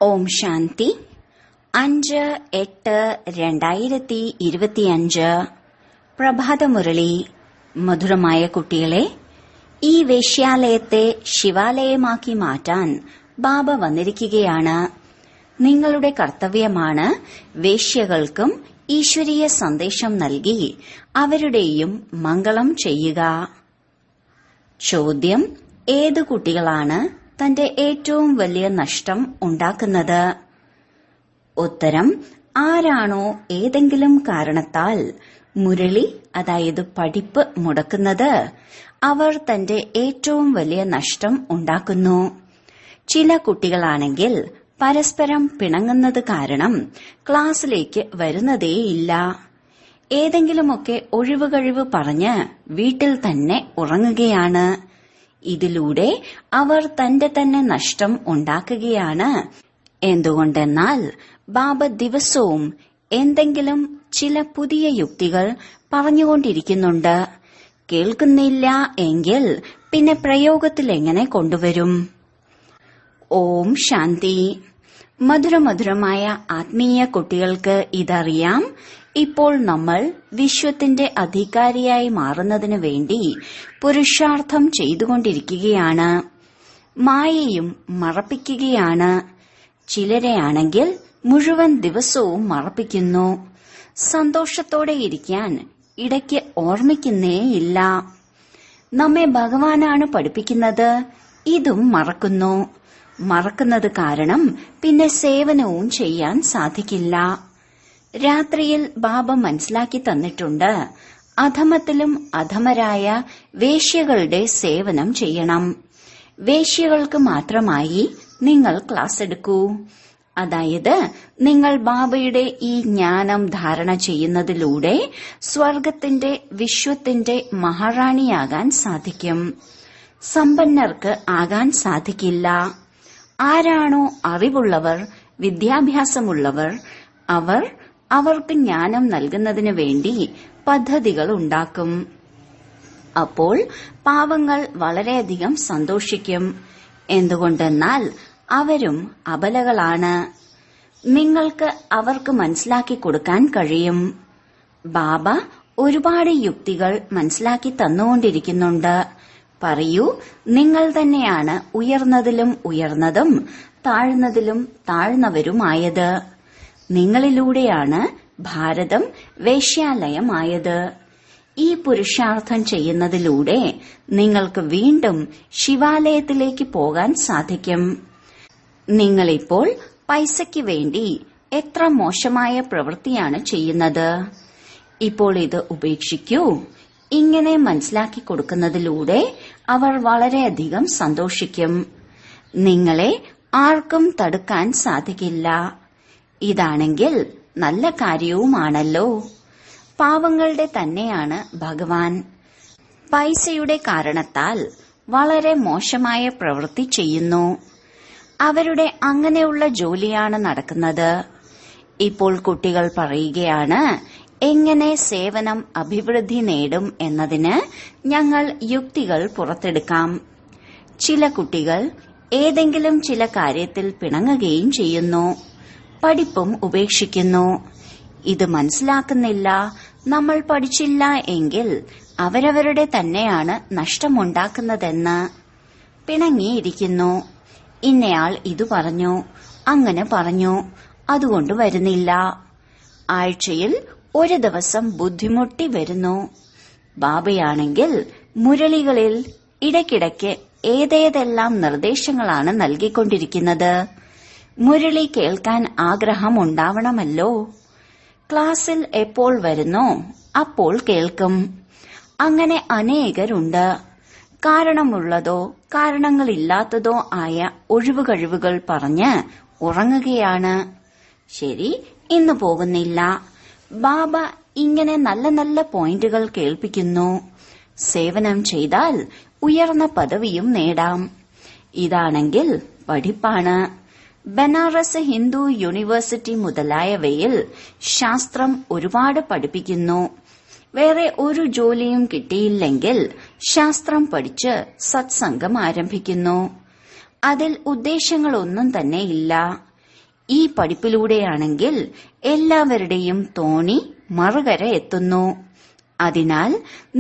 ഓം ശാന്തി 5-8-2025 പ്രഭാതമുരളി. മധുരമായ കുട്ടികളെ, ഈ വേശ്യാലയത്തെ ശിവാലയമാക്കി മാറ്റാൻ ബാബ വന്നിരിക്കുകയാണ്. നിങ്ങളുടെ കർത്തവ്യമാണ് വേശ്യകൾക്കും ഈശ്വരീയ സന്ദേശം നൽകി അവരുടെയും മംഗളം ചെയ്യുക. ചോദ്യം: ഏതു കുട്ടികളാണ് തന്റെ ഏറ്റവും വലിയ നഷ്ടം ഉണ്ടാക്കുന്നത്? ഉത്തരം: ആരാണോ ഏതെങ്കിലും കാരണത്താൽ മുരളി അതായത് പഠിപ്പ് മുടക്കുന്നത്, അവർ തന്റെ ഏറ്റവും വലിയ നഷ്ടം ഉണ്ടാക്കുന്നു. ചില കുട്ടികളാണെങ്കിൽ പരസ്പരം പിണങ്ങുന്നത് കാരണം ക്ലാസ്സിലേക്ക് വരുന്നതേയില്ല. ഏതെങ്കിലുമൊക്കെ ഒഴിവുകഴിവ് പറഞ്ഞ് വീട്ടിൽ തന്നെ ഉറങ്ങുകയാണ്. ഇതിലൂടെ അവർ തന്റെ തന്നെ നഷ്ടം ഉണ്ടാക്കുകയാണ്. എന്തുകൊണ്ടെന്നാൽ ബാബ ദിവസവും എന്തെങ്കിലും ചില പുതിയ യുക്തികൾ പറഞ്ഞുകൊണ്ടിരിക്കുന്നുണ്ട്. കേൾക്കുന്നില്ല എങ്കിൽ പിന്നെ പ്രയോഗത്തിൽ എങ്ങനെ കൊണ്ടുവരും? ഓം ശാന്തി. മധുരമധുരമായ ആത്മീയ കുട്ടികൾക്ക് ഇതറിയാം. ഇപ്പോൾ നമ്മൾ വിശ്വത്തിന്റെ അധികാരിയായി മാറുന്നതിനു വേണ്ടി പുരുഷാർത്ഥം ചെയ്തുകൊണ്ടിരിക്കുകയാണ്. മായയും മറപ്പിക്കുകയാണ്. ചിലരെയാണെങ്കിൽ മുഴുവൻ ദിവസവും മറപ്പിക്കുന്നു. സന്തോഷത്തോടെ ഇരിക്കാൻ ഇടയ്ക്ക് ഓർമ്മിക്കുന്നേയില്ല. നമ്മെ ഭഗവാനാണ് പഠിപ്പിക്കുന്നത്, ഇതും മറക്കുന്നു. മറക്കുന്നത് കാരണം പിന്നെ സേവനവും ചെയ്യാൻ സാധിക്കില്ല. രാത്രിയിൽ ബാബ മനസ്സിലാക്കി തന്നിട്ടുണ്ട്, അധമത്തിലും അധമരായ വേശ്യകളുടെ സേവനം ചെയ്യണം. വേശ്യകൾക്ക് മാത്രമായി നിങ്ങൾ ക്ലാസ് എടുക്കൂ. അതായത് നിങ്ങൾ ബാബയുടെ ഈ ജ്ഞാനം ധാരണ ചെയ്യുന്നതിലൂടെ സ്വർഗത്തിന്റെ വിശ്വത്തിന്റെ മഹാറാണിയാകാൻ സാധിക്കും. സമ്പന്നർക്ക് ആകാൻ സാധിക്കില്ല. ആരാണോ അറിവുള്ളവർ, വിദ്യാഭ്യാസമുള്ളവർ, അവർക്ക് ജ്ഞാനം നൽകുന്നതിനു വേണ്ടി പദ്ധതികൾ ഉണ്ടാക്കും. അപ്പോൾ പാവങ്ങൾ വളരെയധികം സന്തോഷിക്കും. എന്തുകൊണ്ടെന്നാൽ അവരും അബലകളാണ്. നിങ്ങൾക്ക് അവർക്ക് മനസ്സിലാക്കി കൊടുക്കാൻ കഴിയും. ബാബ ഒരുപാട് യുക്തികൾ മനസ്സിലാക്കി തന്നുകൊണ്ടിരിക്കുന്നുണ്ട്. പറയൂ, നിങ്ങൾ തന്നെയാണ് ഉയർന്നതിലും ഉയർന്നതും താഴ്ന്നതിലും താഴ്ന്നവരുമായത്. നിങ്ങളിലൂടെയാണ് ഭാരതം വേശ്യാലയമായത്. ഈ പുരുഷാർത്ഥം ചെയ്യുന്നതിലൂടെ നിങ്ങൾക്ക് വീണ്ടും ശിവാലയത്തിലേക്ക് പോകാൻ സാധിക്കും. നിങ്ങളിപ്പോൾ പൈസയ്ക്ക് വേണ്ടി എത്ര മോശമായ പ്രവൃത്തിയാണ് ചെയ്യുന്നത്. ഇപ്പോൾ ഇത് ഉപേക്ഷിക്കൂ. ഇങ്ങനെ മനസ്സിലാക്കി കൊടുക്കുന്നതിലൂടെ അവർ വളരെയധികം സന്തോഷിക്കും. നിങ്ങളെ ആർക്കും തടുക്കാൻ സാധിക്കില്ല. ഇതാണെങ്കിൽ നല്ല കാര്യവുമാണല്ലോ. പാവങ്ങളുടെ തന്നെയാണ് ഭഗവാൻ. പൈസയുടെ കാരണത്താൽ വളരെ മോശമായ പ്രവൃത്തി ചെയ്യുന്നു. അവരുടെ അങ്ങനെയുള്ള ജോലിയാണ് നടക്കുന്നത്. ഇപ്പോൾ കുട്ടികൾ പറയുകയാണ്, എങ്ങനെ സേവനം അഭിവൃദ്ധി നേടും എന്നതിന് ഞങ്ങൾ യുക്തികൾ പുറത്തെടുക്കാം. ചില കുട്ടികൾ ഏതെങ്കിലും ചില കാര്യത്തിൽ പിണങ്ങുകയും ചെയ്യുന്നു. പഠിപ്പും ഉപേക്ഷിക്കുന്നു. ഇത് മനസ്സിലാക്കുന്നില്ല. നമ്മൾ പഠിച്ചില്ല എങ്കിൽ അവരവരുടെ തന്നെയാണ് നഷ്ടമുണ്ടാക്കുന്നതെന്ന്. പിണങ്ങിയിരിക്കുന്നു. ഇന്നയാൾ ഇത് പറഞ്ഞു, അങ്ങനെ പറഞ്ഞു, അതുകൊണ്ട് വരുന്നില്ല. ആഴ്ചയിൽ ഒരു ദിവസം ബുദ്ധിമുട്ടി വരുന്നു. ബാബയാണെങ്കിൽ മുരളികളിൽ ഇടയ്ക്കിടയ്ക്ക് ഏതേതെല്ലാം നിർദ്ദേശങ്ങളാണ് നൽകിക്കൊണ്ടിരിക്കുന്നത്. മുരളി കേൾക്കാൻ ആഗ്രഹമുണ്ടാവണമല്ലോ. ക്ലാസ്സിൽ എപ്പോൾ വരുന്നോ അപ്പോൾ കേൾക്കും. അങ്ങനെ അനേകരുണ്ട്. കാരണമുള്ളതോ കാരണങ്ങളില്ലാത്തതോ ആയ ഒഴിവുകഴിവുകൾ പറഞ്ഞ് ഉറങ്ങുകയാണ്. ശരി, ഇന്ന് പോകുന്നില്ല. ബാബ ഇങ്ങനെ നല്ല നല്ല പോയിന്റുകൾ കേൾപ്പിക്കുന്നു. സേവനം ചെയ്താൽ ഉയർന്ന പദവിയും നേടാം. ഇതാണെങ്കിൽ പഠിപ്പാണ്. ബനാറസ് ഹിന്ദു യൂണിവേഴ്സിറ്റി മുതലായവയിൽ ശാസ്ത്രം ഒരുപാട് പഠിപ്പിക്കുന്നു. വേറെ ഒരു ജോലിയും കിട്ടിയില്ലെങ്കിൽ ശാസ്ത്രം പഠിച്ച് സത്സംഗം ആരംഭിക്കുന്നു. അതിൽ ഉദ്ദേശങ്ങളൊന്നും തന്നെ ഇല്ല. ഈ പഠിപ്പിലൂടെയാണെങ്കിൽ എല്ലാവരുടെയും തോണി മറുകര എത്തുന്നു. അതിനാൽ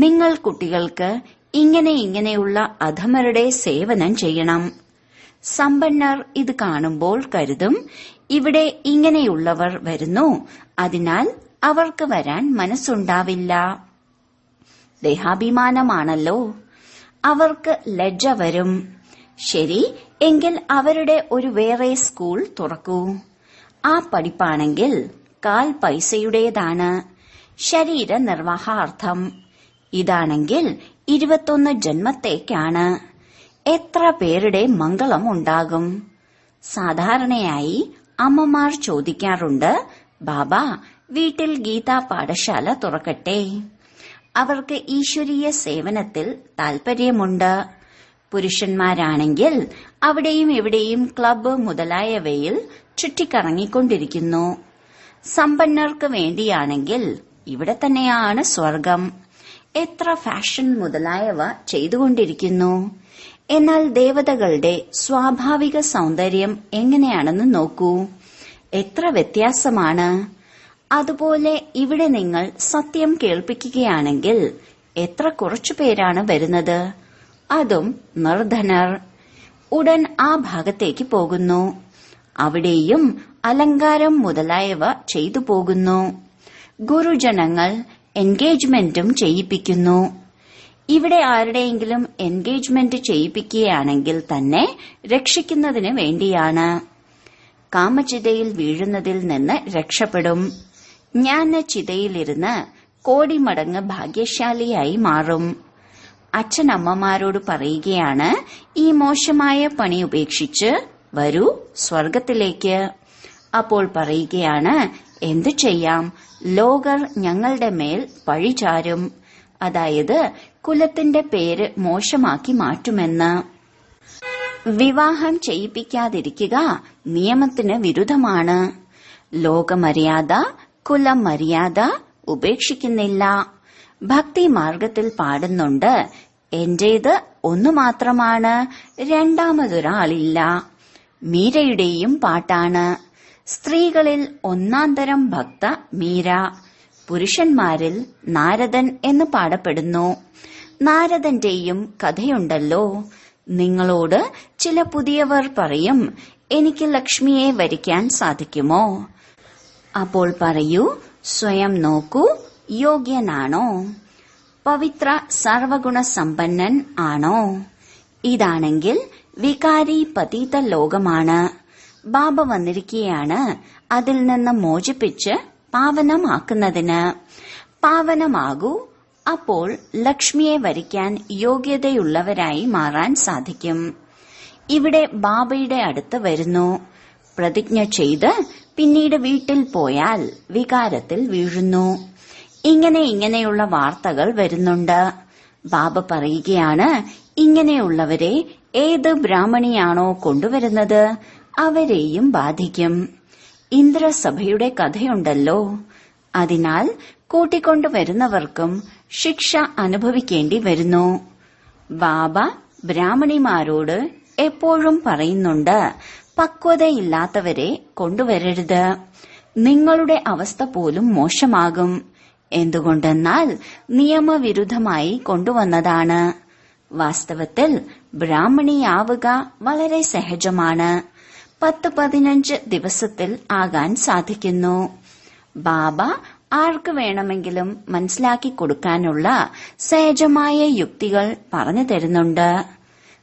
നിങ്ങൾ കുട്ടികൾക്ക് ഇങ്ങനെയുള്ള അധമരുടെ സേവനം ചെയ്യണം. സമ്പന്നർ ഇത് കാണുമ്പോൾ കരുതും, ഇവിടെ ഇങ്ങനെയുള്ളവർ വരുന്നു, അതിനാൽ അവർക്ക് വരാൻ മനസ്സുണ്ടാവില്ല. ദേഹാഭിമാനമാണല്ലോ, അവർക്ക് ലജ്ജ വരും. ശരി, എങ്കിൽ അവരുടെ ഒരു വേറെ സ്കൂൾ തുറക്കൂ. ആ പഠിപ്പാണെങ്കിൽ 1/4 പൈസയുടേതാണ്, ശരീര നിർവാഹാർത്ഥം. ഇതാണെങ്കിൽ 21 ജന്മത്തേക്കാണ്. എത്ര പേരുടെ മംഗളം ഉണ്ടാകും. സാധാരണയായി അമ്മമാർ ചോദിക്കാറുണ്ട്, ബാബ വീട്ടിൽ ഗീതാ പാഠശാല തുറക്കട്ടെ. അവർക്ക് ഈശ്വരീയ സേവനത്തിൽ താൽപര്യമുണ്ട്. പുരുഷന്മാരാണെങ്കിൽ അവിടെയും ഇവിടെയും ക്ലബ്ബ് മുതലായവയിൽ ചുറ്റിക്കറങ്ങിക്കൊണ്ടിരിക്കുന്നു. സമ്പന്നർക്ക് വേണ്ടിയാണെങ്കിൽ ഇവിടെ തന്നെയാണ് സ്വർഗം. എത്ര ഫാഷൻ മുതലായവ ചെയ്തുകൊണ്ടിരിക്കുന്നു. എന്നാൽ ദേവതകളുടെ സ്വാഭാവിക സൗന്ദര്യം എങ്ങനെയാണെന്ന് നോക്കൂ, എത്ര വ്യത്യാസമാണ്. അതുപോലെ ഇവിടെ നിങ്ങൾ സത്യം കേൾപ്പിക്കുകയാണെങ്കിൽ എത്ര കുറച്ചു പേരാണ് വരുന്നത്, അതും നിർധനർ. ഉടൻ ആ ഭാഗത്തേക്ക് പോകുന്നു. അവിടെയും അലങ്കാരം മുതലായവ ചെയ്തു പോകുന്നു. ഗുരുജനങ്ങൾ എൻഗേജ്മെന്റും ചെയ്യിപ്പിക്കുന്നു. ഇവിടെ ആരുടെയെങ്കിലും എൻഗേജ്മെന്റ് ചെയ്യിപ്പിക്കുകയാണെങ്കിൽ തന്നെ രക്ഷിക്കുന്നതിന് വേണ്ടിയാണ്. കാമചിതയിൽ വീഴുന്നതിൽ നിന്ന് രക്ഷപ്പെടും. ജ്ഞാനചിതയിലിരുന്ന് കോടിമടങ്ങ് ഭാഗ്യശാലിയായി മാറും. അച്ഛനമ്മമാരോട് പറയുകയാണ്, ഈ മോശമായ പണി ഉപേക്ഷിച്ച് വരൂ സ്വർഗത്തിലേക്ക്. അപ്പോൾ പറയുകയാണ്, എന്തു ചെയ്യാം, ലോകർ ഞങ്ങളുടെ മേൽ പഴിചാരും, അതായത് കുലത്തിന്റെ പേര് മോശമാക്കി മാറ്റുമെന്ന്. വിവാഹം ചെയ്യിപ്പിക്കാതിരിക്കുക നിയമത്തിന് വിരുദ്ധമാണ്. ലോകമര്യാദ, കുലമര്യാദ ഉപേക്ഷിക്കുന്നില്ല. ഭക്തി മാർഗത്തിൽ പാടുന്നുണ്ട്, എന്റേത് ഒന്നു മാത്രമാണ്, രണ്ടാമതൊരാളില്ല. മീരയുടെയും പാട്ടാണ്. സ്ത്രീകളിൽ ഒന്നാന്തരം ഭക്ത മീര, പുരുഷന്മാരിൽ നാരദൻ എന്ന് പാടപ്പെടുന്നു. നാരദന്റെയും കഥയുണ്ടല്ലോ. നിങ്ങളോട് ചില പുതിയവർ പറയും, എനിക്ക് ലക്ഷ്മിയെ വരിക്കാൻ സാധിക്കുമോ? അപ്പോൾ പറയൂ, സ്വയം നോക്കൂ, യോഗ്യനാണോ? പവിത്ര സർവഗുണ സമ്പന്നൻ ആണോ? ഇതാണെങ്കിൽ വികാരി പതീത ലോകമാണ്. ബാബ വന്നിരിക്കുകയാണ് അതിൽ നിന്ന് മോചിപ്പിച്ച് പാവനമാക്കുന്നതിന്. പാവനമാകൂ, അപ്പോൾ ലക്ഷ്മിയെ വരിക്കാൻ യോഗ്യതയുള്ളവരായി മാറാൻ സാധിക്കും. ഇവിടെ ബാബയുടെ അടുത്ത് വരുന്നു. പ്രതിജ്ഞ ചെയ്ത് പിന്നീട് വീട്ടിൽ പോയാൽ വികാരത്തിൽ വീഴുന്നു. ഇങ്ങനെയുള്ള വാർത്തകൾ വരുന്നുണ്ട്. ബാബ പറയുകയാണ്, ഇങ്ങനെയുള്ളവരെ ഏത് ബ്രാഹ്മണിയാണോ കൊണ്ടുവരുന്നത് അവരെയും ബാധിക്കും. ഇന്ദ്രസഭയുടെ കഥയുണ്ടല്ലോ. അതിനാൽ കൂട്ടിക്കൊണ്ടുവരുന്നവർക്കും ശിക്ഷ അനുഭവിക്കേണ്ടി വരുന്നു. ബാബ ബ്രാഹ്മണിമാരോട് എപ്പോഴും പറയുന്നുണ്ട്, പക്വതയില്ലാത്തവരെ കൊണ്ടുവരരുത്. നിങ്ങളുടെ അവസ്ഥ പോലും മോശമാകും. എന്തുകൊണ്ടെന്നാൽ നിയമവിരുദ്ധമായി കൊണ്ടുവന്നതാണ്. വാസ്തവത്തിൽ ബ്രാഹ്മണിയാവുക വളരെ സഹജമാണ്. 10-15 ദിവസത്തിൽ ആകാൻ സാധിക്കുന്നു. ബാബ ആർക്ക് വേണമെങ്കിലും മനസ്സിലാക്കി കൊടുക്കാനുള്ള സഹജമായ യുക്തികൾ പറഞ്ഞു തരുന്നുണ്ട്.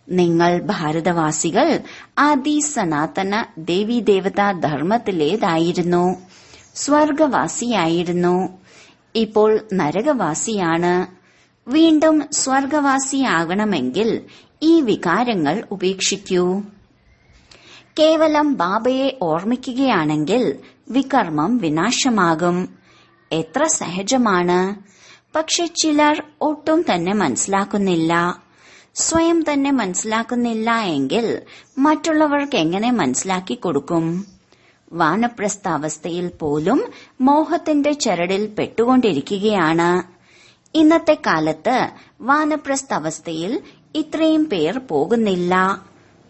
നിങ്ങൾ ഭാരതവാസികൾ ആദി സനാതന ദേവീദേവതാ ധർമ്മത്തിലേതായിരുന്നു. സ്വർഗവാസിയായിരുന്നു. ഇപ്പോൾ നരകവാസിയാണ്. വീണ്ടും സ്വർഗവാസിയാകണമെങ്കിൽ ഈ വികാരങ്ങൾ ഉപേക്ഷിക്കൂ. കേവലം ബാബയെ ഓർമ്മിക്കുകയാണെങ്കിൽ വികർമ്മം വിനാശമാകും. എത്ര സഹജമാണ്. പക്ഷെ ചിലർ ഒട്ടും തന്നെ മനസ്സിലാക്കുന്നില്ല. സ്വയം തന്നെ മനസ്സിലാക്കുന്നില്ല എങ്കിൽ മറ്റുള്ളവർക്ക് എങ്ങനെ മനസ്സിലാക്കി കൊടുക്കും? വാനപ്രസ്ഥാവസ്ഥയിൽ പോലും മോഹത്തിന്റെ ചരടിൽ പെട്ടുകൊണ്ടിരിക്കുകയാണ്. ഇന്നത്തെ കാലത്ത് വാനപ്രസ്ഥാവസ്ഥയിൽ ഇത്രയും പേർ പോകുന്നില്ല.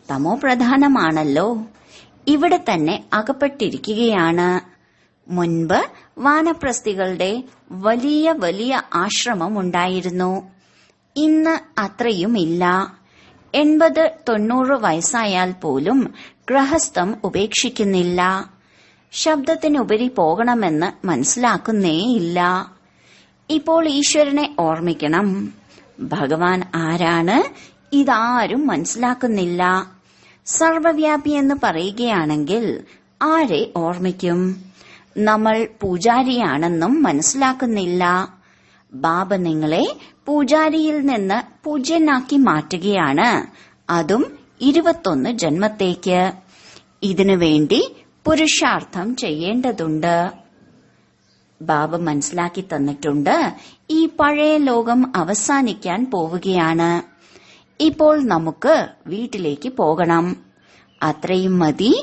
തമോ പ്രധാനമാണല്ലോ. ഇവിടെ തന്നെ അകപ്പെട്ടിരിക്കുകയാണ്. മുൻപ് വാനപ്രസ്ഥികളുടെ വലിയ വലിയ ആശ്രമം ഉണ്ടായിരുന്നു. ഇന്ന് അത്രയുമില്ല. 80-90 വയസ്സായാൽ പോലും ഗൃഹസ്ഥം ഉപേക്ഷിക്കുന്നില്ല. ശബ്ദത്തിനുപരി പോകണമെന്ന് മനസ്സിലാക്കുന്നേയില്ല. ഇപ്പോൾ ഈശ്വരനെ ഓർമ്മിക്കണം. ഭഗവാൻ ആരാണ് ഇതാരും മനസ്സിലാക്കുന്നില്ല. സർവവ്യാപി എന്ന് പറയുകയാണെങ്കിൽ ആരെ ഓർമ്മിക്കും? നമ്മൾ പൂജാരിയാണെന്നും മനസ്സിലാക്കുന്നില്ല. ബാബ നിങ്ങളെ പൂജാരിയിൽ നിന്ന് പൂജ്യനാക്കി മാറ്റുകയാണ്, അതും 21 ജന്മത്തേക്ക്. ഇതിനുവേണ്ടി പുരുഷാർത്ഥം ചെയ്യേണ്ടതുണ്ട്. ബാബ മനസ്സിലാക്കി തന്നിട്ടുണ്ട്, ഈ പഴയ ലോകം അവസാനിക്കാൻ പോവുകയാണ്. ഇപ്പോൾ നമുക്ക് വീട്ടിലേക്ക് പോകണം. അത്രയും മതി.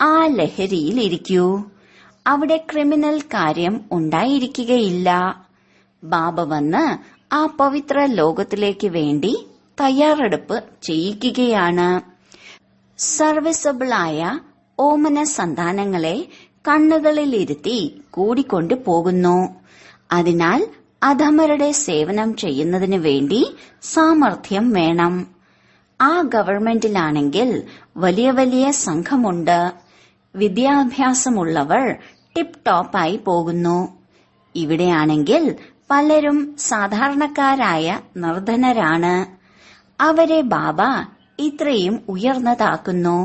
ആ ലഹരിയിൽ ഇരിക്കൂ. അവിടെ ക്രിമിനൽ കാര്യം ഉണ്ടായിരിക്കുകയില്ല. ബാബ വന്ന് ആ പവിത്ര ലോകത്തിലേക്ക് വേണ്ടി തയ്യാറെടുപ്പ് ചെയ്യിക്കുകയാണ്. സർവീസബിളായ ഓമന സന്താനങ്ങളെ കണ്ണുകളിലിരുത്തി കൂടിക്കൊണ്ടു പോകുന്നു. അതിനാൽ അധമരുടെ സേവനം ചെയ്യുന്നതിന് വേണ്ടി സാമർഥ്യം വേണം. ആ ഗവൺമെന്റിലാണെങ്കിൽ വലിയ വലിയ സംഘമുണ്ട്. വിദ്യാഭ്യാസമുള്ളവർ ടിപ് ടോപ്പായി പോകുന്നു. ഇവിടെയാണെങ്കിൽ പലരും സാധാരണക്കാരായ നിർധനരാണ്. അവരെ ബാബ ഇത്രയും ഉയർന്നതാക്കുന്നു.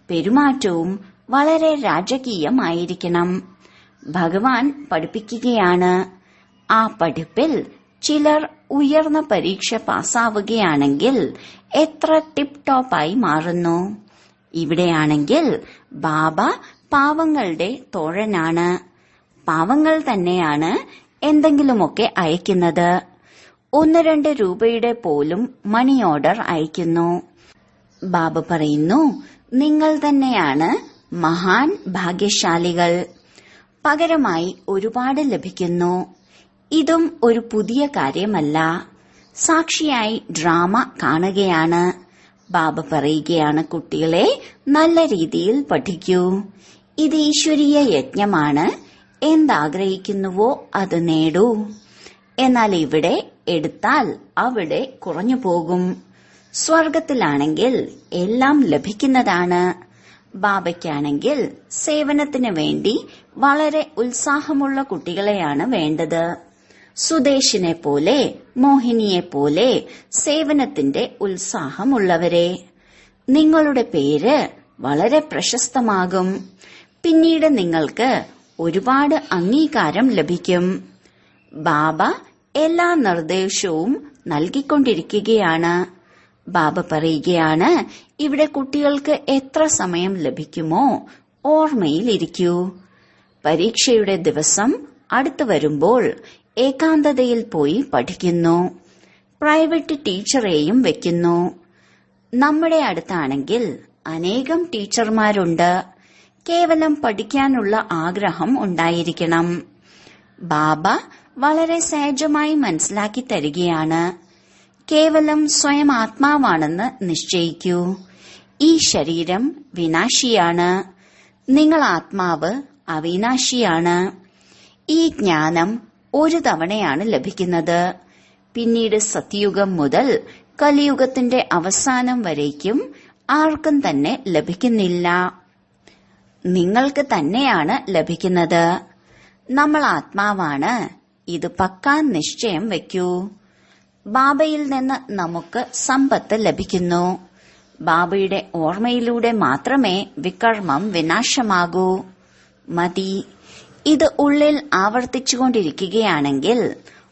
പെരുമാറ്റവും വളരെ രാജകീയമായിരിക്കണം. ഭഗവാൻ പഠിപ്പിക്കുകയാണ്. ആ പഠിപ്പിൽ ചിലർ ഉയർന്ന പരീക്ഷ പാസ്സാവുകയാണെങ്കിൽ എത്ര ടിപ് ടോപ്പായി മാറുന്നു. ഇവിടെയാണെങ്കിൽ ബാബ പാവങ്ങളുടെ തോഴനാണ്. പാവങ്ങൾ തന്നെയാണ് എന്തെങ്കിലുമൊക്കെ അയക്കുന്നത്. 1-2 രൂപയുടെ പോലും മണി ഓർഡർ അയക്കുന്നു. ബാബ പറയുന്നു, നിങ്ങൾ തന്നെയാണ് മഹാൻ ഭാഗ്യശാലികൾ. പകരമായി ഒരുപാട് ലഭിക്കുന്നു. ഇതും ഒരു പുതിയ കാര്യമല്ല. സാക്ഷിയായി ഡ്രാമ കാണുകയാണ്. ബാബ പറയുകയാണ്, കുട്ടികളെ നല്ല രീതിയിൽ പഠിക്കൂ. ഇത് ഈശ്വരീയ യജ്ഞമാണ്. എന്താഗ്രഹിക്കുന്നുവോ അത് നേടൂ. എന്നാൽ ഇവിടെ എടുത്താൽ അവിടെ കുറഞ്ഞു പോകും. സ്വർഗത്തിലാണെങ്കിൽ എല്ലാം ലഭിക്കുന്നതാണ്. ബാബയ്ക്കാണെങ്കിൽ സേവനത്തിന് വേണ്ടി വളരെ ഉത്സാഹമുള്ള കുട്ടികളെയാണ് വേണ്ടത്. സുദേശിനെ പോലെ, മോഹിനിയെ പോലെ സേവനത്തിന്റെ ഉത്സാഹമുള്ളവരെ. നിങ്ങളുടെ പേര് വളരെ പ്രശസ്തമാകും. പിന്നീട് നിങ്ങൾക്ക് ഒരുപാട് അംഗീകാരം ലഭിക്കും. ബാബ എല്ലാ നിർദ്ദേശവും നൽകിക്കൊണ്ടിരിക്കുകയാണ്. ബാബ പറയുകയാണ്, ഇവിടെ കുട്ടികൾക്ക് എത്ര സമയം ലഭിക്കുമോ ഓർമ്മയിലിരിക്കൂ. പരീക്ഷയുടെ ദിവസം അടുത്തു വരുമ്പോൾ ഏകാന്തതയിൽ പോയി പഠിക്കുന്നു. പ്രൈവറ്റ് ടീച്ചറെയും വെക്കുന്നു. നമ്മുടെ അടുത്താണെങ്കിൽ അനേകം ടീച്ചർമാരുണ്ട്. കേവലം പഠിക്കാനുള്ള ആഗ്രഹം ഉണ്ടായിരിക്കണം. ബാബ വളരെ സഹജമായി മനസ്സിലാക്കി തരികയാണ്. കേവലം സ്വയം ആത്മാവാണെന്ന് നിശ്ചയിക്കൂ. ഈ ശരീരം വിനാശിയാണ്. നിങ്ങൾ ആത്മാവ് അവിനാശിയാണ്. ഈ ജ്ഞാനം ഒരു തവണയാണ് ലഭിക്കുന്നത്. പിന്നീട് സത്യുഗം മുതൽ കലിയുഗത്തിന്റെ അവസാനം വരേക്കും ആർക്കും തന്നെ ലഭിക്കുന്നില്ല. നിങ്ങൾക്ക് തന്നെയാണ് ലഭിക്കുന്നത്. നമ്മൾ ആത്മാവാണ്. ഇത് പക്കാ നിശ്ചയം വയ്ക്കൂ. ബാബയിൽ നിന്ന് നമുക്ക് സമ്പത്ത് ലഭിക്കുന്നു. ബാബയുടെ ഓർമ്മയിലൂടെ മാത്രമേ വികർമ്മം വിനാശമാകൂ. മതി. ഇത് ഉള്ളിൽ ആവർത്തിച്ചുകൊണ്ടിരിക്കുകയാണെങ്കിൽ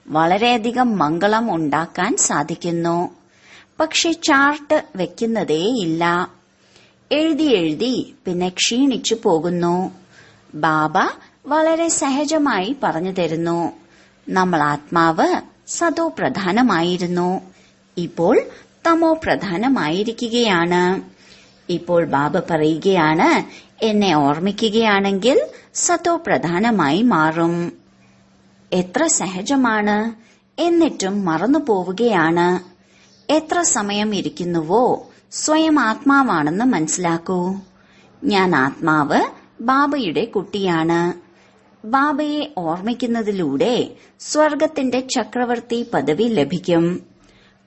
വളരെയധികം മംഗളം ഉണ്ടാക്കാൻ സാധിക്കുന്നു. പക്ഷെ ചാർട്ട് വെക്കുന്നതേയില്ല. എഴുതി എഴുതി പിന്നെ ക്ഷീണിച്ചു പോകുന്നു. ബാബ വളരെ സഹജമായി പറഞ്ഞു തരുന്നു. നമ്മൾ ആത്മാവ് സതോ പ്രധാനമായിരുന്നു. ഇപ്പോൾ തമോ പ്രധാനമായിരിക്കുകയാണ്. ഇപ്പോൾ ബാബ പറയുകയാണ്, എന്നെ ഓർമ്മിക്കുകയാണെങ്കിൽ സതോ പ്രധാനമായി മാറും. എത്ര സഹജമാണ്. എന്നിട്ടും മറന്നു പോവുകയാണ്. എത്ര സമയം ഇരിക്കുന്നുവോ സ്വയം ആത്മാവാണെന്ന് മനസ്സിലാക്കൂ. ഞാൻ ആത്മാവ് ബാബയുടെ കുട്ടിയാണ്. ബാബയെ ഓർമ്മിക്കുന്നതിലൂടെ സ്വർഗത്തിന്റെ ചക്രവർത്തി പദവി ലഭിക്കും.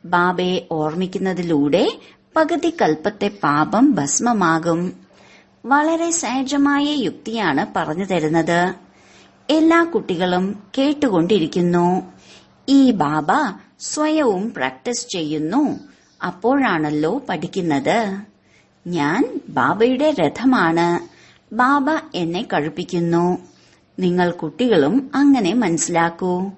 ബാബയെ ഓർമ്മിക്കുന്നതിലൂടെ പകുതി കൽപ്പത്തെ പാപം ഭസ്മമാകും. വളരെ സഹജമായ യുക്തിയാണ് പറഞ്ഞു തരുന്നത്. എല്ലാ കുട്ടികളും കേട്ടുകൊണ്ടിരിക്കുന്നു. ഈ ബാബ സ്വയവും പ്രാക്ടീസ് ചെയ്യുന്നു. അപ്പോഴാണല്ലോ പഠിക്കുന്നത്. ഞാൻ ബാബയുടെ രഥമാണ്. ബാബ എന്നെ കഴിപ്പിക്കുന്നു. നിങ്ങൾ കുട്ടികളും അങ്ങനെ മനസ്സിലാക്കൂ.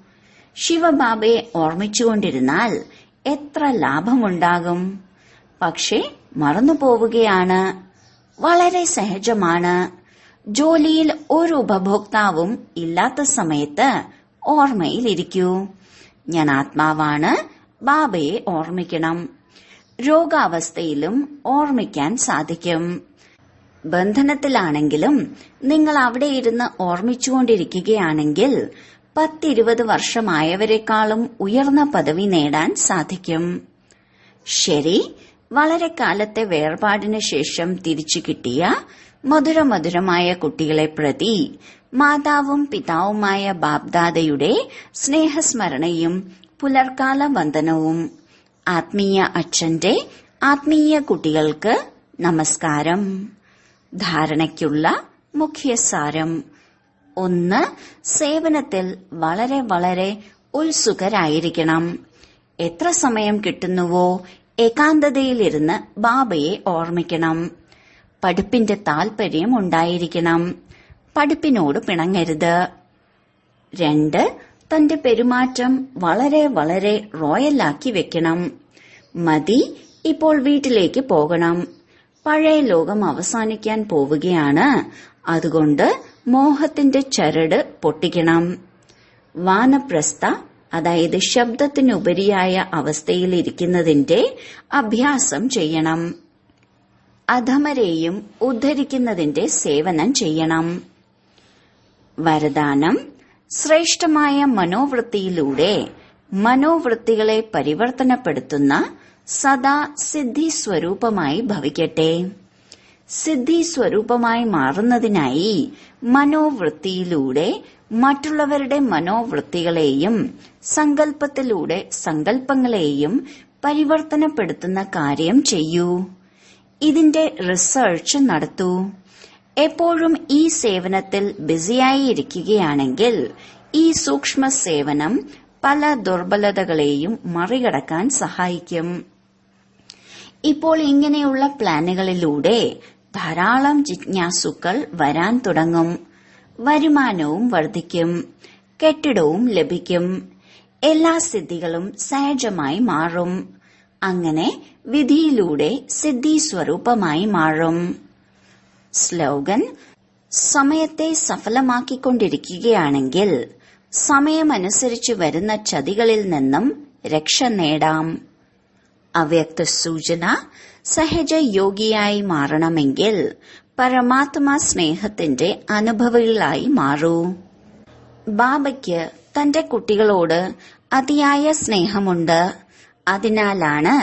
ശിവബാബയെ ഓർമ്മിച്ചുകൊണ്ടിരുന്നാൽ എത്ര ലാഭമുണ്ടാകും. പക്ഷേ മറന്നുപോവുകയാണ്. വളരെ സഹജമാണ്. ജോലിയിൽ ഒരു ഉപഭോക്താവും ഇല്ലാത്ത സമയത്ത് ഓർമ്മയിലിരിക്കൂ. ഞാൻ ആത്മാവാണ്. ബാബയെ ഓർമ്മിക്കണം. രോഗാവസ്ഥയിലും ഓർമ്മിക്കാൻ സാധിക്കും. ബന്ധനത്തിലാണെങ്കിലും നിങ്ങൾ അവിടെ ഇരുന്ന് ഓർമ്മിച്ചുകൊണ്ടിരിക്കുകയാണെങ്കിൽ 10-20 വർഷമായവരെക്കാളും ഉയർന്ന പദവി നേടാൻ സാധിക്കും. ശരി, വളരെ കാലത്തെ വേർപാടിന് ശേഷം തിരിച്ചു കിട്ടിയ മധുരമധുരമായ കുട്ടികളെ പ്രതി മാതാവും പിതാവുമായ ബാബ്ദാദയുടെ സ്നേഹസ്മരണയും പുലർക്കാല വന്ദനവും. ആത്മീയ അച്ഛന്റെ ആത്മീയ കുട്ടികൾക്ക് നമസ്കാരം. ധാരണയ്ക്കുള്ള മുഖ്യസാരം: 1. സേവനത്തിൽ വളരെ വളരെ ഉത്സുകരായിരിക്കണം. എത്ര സമയം കിട്ടുന്നുവോ ഏകാന്തതയിലിരുന്ന് ബാബയെ ഓർമ്മിക്കണം. പഠിപ്പിന്റെ താൽപര്യം ഉണ്ടായിരിക്കണം. പഠിപ്പിനോട് പിണങ്ങരുത്. 2. തന്റെ പെരുമാറ്റം വളരെ വളരെ റോയലാക്കി വെക്കണം. മതി, ഇപ്പോൾ വീട്ടിലേക്ക് പോകണം. പഴയ ലോകം അവസാനിക്കാൻ പോവുകയാണ്. അതുകൊണ്ട് മോഹത്തിന്റെ ചരട് പൊട്ടിക്കണം. വാനപ്രസ്ഥ, അതായത് ശബ്ദത്തിനുപരിയായ അവസ്ഥയിലിരിക്കുന്നതിന്റെ അഭ്യാസം ചെയ്യണം. അധമരെയും ഉദ്ധരിക്കുന്നതിന്റെ സേവനം ചെയ്യണം. വരദാനം: ശ്രേഷ്ഠമായ മനോവൃത്തിയിലൂടെ മനോവൃത്തികളെ പരിവർത്തനപ്പെടുത്തുന്ന സദാ സിദ്ധി സ്വരൂപമായി ഭവിക്കട്ടെ. സിദ്ധി സ്വരൂപമായി മാറുന്നതിനായി മനോവൃത്തിയിലൂടെ മറ്റുള്ളവരുടെ മനോവൃത്തികളെയും സങ്കല്പത്തിലൂടെ സങ്കല്പങ്ങളെയും പരിവർത്തനപ്പെടുത്തുന്ന കാര്യം ചെയ്യൂ. ഇതിന്റെ റിസർച്ച് നടത്തൂ. എപ്പോഴും ഈ സേവനത്തിൽ ബിസിയായി ഇരിക്കുകയാണെങ്കിൽ ഈ സൂക്ഷ്മ സേവനം പല ദുർബലതകളെയും മറികടക്കാൻ സഹായിക്കും. ഇപ്പോൾ ഇങ്ങനെയുള്ള പ്ലാനുകളിലൂടെ ധാരാളം ജിജ്ഞാസുക്കൾ വരാൻ തുടങ്ങും. വരുമാനവും വർദ്ധിക്കും. കെട്ടിടവും ലഭിക്കും. എല്ലാ സിദ്ധികളും സഹജമായി മാറും. അങ്ങനെ വിധിയിലൂടെ സിദ്ധി സ്വരൂപമായി മാറും. സ്ലോഗൻ: സമയത്തെ സഫലമാക്കിക്കൊണ്ടിരിക്കുകയാണെങ്കിൽ സമയമനുസരിച്ച് വരുന്ന ചതികളിൽ നിന്നും രക്ഷ നേടാം. അവ്യക്ത സൂചന: സഹജ യോഗിയായി മാറണമെങ്കിൽ പരമാത്മാ സ്നേഹത്തിന്റെ അനുഭവികളായി മാറൂ. ബാബയ്ക്ക് തന്റെ കുട്ടികളോട് അതിയായ സ്നേഹമുണ്ട്. അതിനാലാണ്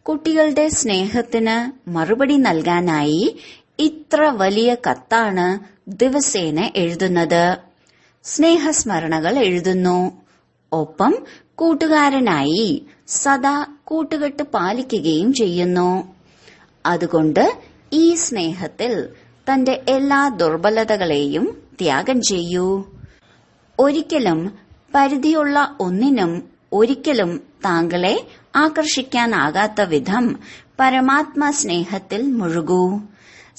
കുട്ടികളുടെ സ്നേഹത്തിന് മറുപടി നൽകാനായി ഇത്ര വലിയ കത്താണ് ദിവസേന എഴുതുന്നത്. സ്നേഹസ്മരണകൾ എഴുതുന്നു. ഒപ്പം കൂട്ടുകാരനായി സദാ കൂട്ടുകെട്ട് പാലിക്കുകയും ചെയ്യുന്നു. അതുകൊണ്ട് ഈ സ്നേഹത്തിൽ തന്റെ എല്ലാ ദുർബലതകളെയും ത്യാഗം ചെയ്യൂ. ഒരിക്കലും പരിധിയുള്ള ഒന്നിനും ഒരിക്കലും താങ്കളെ ആകർഷിക്കാനാകാത്ത വിധം പരമാത്മാ സ്നേഹത്തിൽ മുഴുകൂ.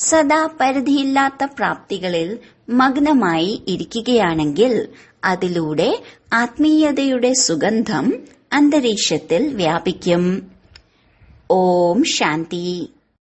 സദാ പരിധിയില്ലാത്ത പ്രാപ്തികളിൽ മഗ്നമായി ഇരിക്കുകയാണെങ്കിൽ അതിലൂടെ ആത്മീയതയുടെ സുഗന്ധം അന്തരീക്ഷത്തിൽ വ്യാപിക്കും. ഓം ശാന്തി.